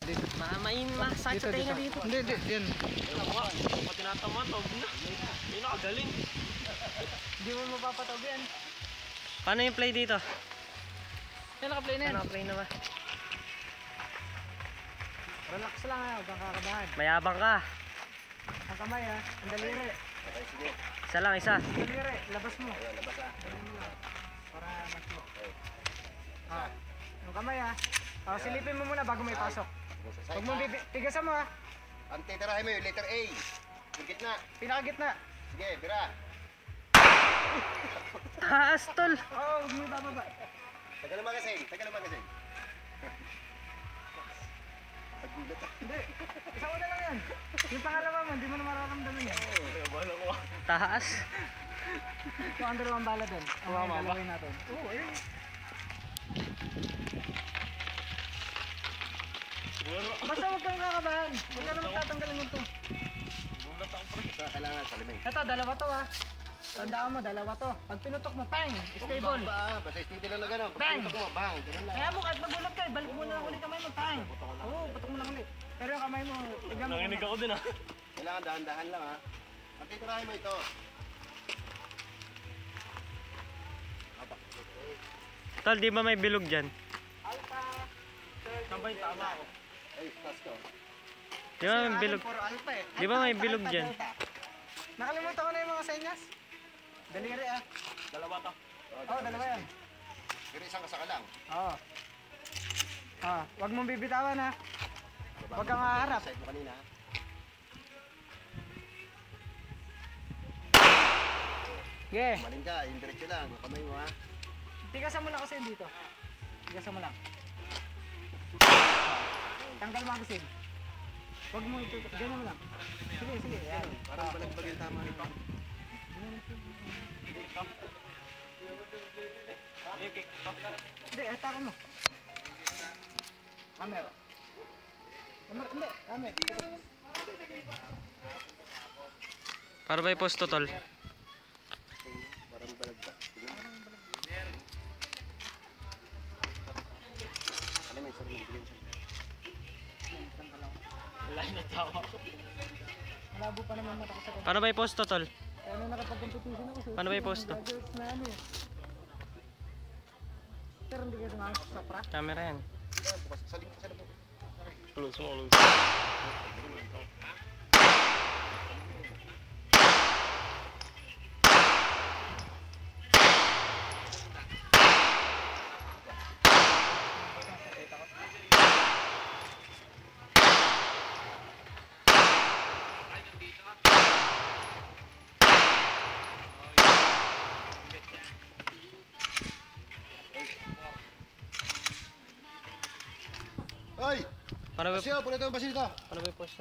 Masakit sa tenga dito. Hindi, yan. Pati natamad, hindi nakagaling. Hindi mo mapapatawag yan. Paano yung play dito? Yan, naka-play na yan. Naka-play na ba? Relax lang ha, huwag kang kakabahan. Mayabang ka. Ang kamay ha, ang daliri. Isa lang, isa. Daliri, labas mo. Labas ah. Para mas mo. Ang kamay ha. Silipin mo muna bago may pasok. Huwag mo tigasan mo ha. Ang titirahin mo yung letter A. Yung gitna. Pinakagitna. Sige, bira. Taas, tol. Oo, huwag mo ibababa. Tagal naman kasi. Nagulat ah. Hindi, isa ko na lang yan. Yung pangalawa mo, hindi mo na mararamdaman yan. Taas. Ito ang dalawang bala doon. Ang dalawin natin. Oo, eh. Basta huwag kang kakabahan. Huwag ka naman tatanggalin yung ito. Kailangan salimay. Ito, dalawa to ha. Tandaan mo, dalawa to. Pag pinutok mo, pang! Stable. Basta stable lang na gano'n. Pag Bang! pinutok mo, bang! Ganun lang. Kaya mo, kahit magulat ka, balik mo na ulit kamay mo, pang! Oo, putok mo lang ulit. Pero yung kamay mo, tigam mo. Nanginig ako din ah. Kailangan dahan-dahan lang ha. Ang titirahin mo ito. Tol, di ba may bilog dyan? Alpha. Sabay, tama ako. Ay, taas ko. Di ba may bilog? Puro alpha eh. Di ba may bilog Alpha, dyan? delta. Nakalimutan ko na yung mga senyas. Daliri ah. Dalawa to. Oo, dalawa yan. Pero isang kasaka lang. Oo. Wag mong bibitawan ha. Huwag kang haharap. Side mo kanina ha. Yeah. Maling ka, yung diretso lang. Yung kamay mo ha. Tigasan mo lang kasi dito. Tigasan mo lang. Tanggal mo kasi. Huwag mo ito. Ganyan mo lang. Sige. Yan. Parang balagbag yung tama nito. Hindi, atake mo. Camera. Hindi, camera. Para ba yung posto, tol? Parang balagdag. Ano may sarili mo? Malabo pa naman mata ko sa Paano ba yung posto, tol? kaya nung nakapag-competition ako. Paano ba yung posto? Graduates na ano eh. Pero hindi kayo sumama sa Sopra. Camera yan. Bukas sa link sa labo. Close mo. Ay! Paano ba Siya, pulit ang basilita. yung posto?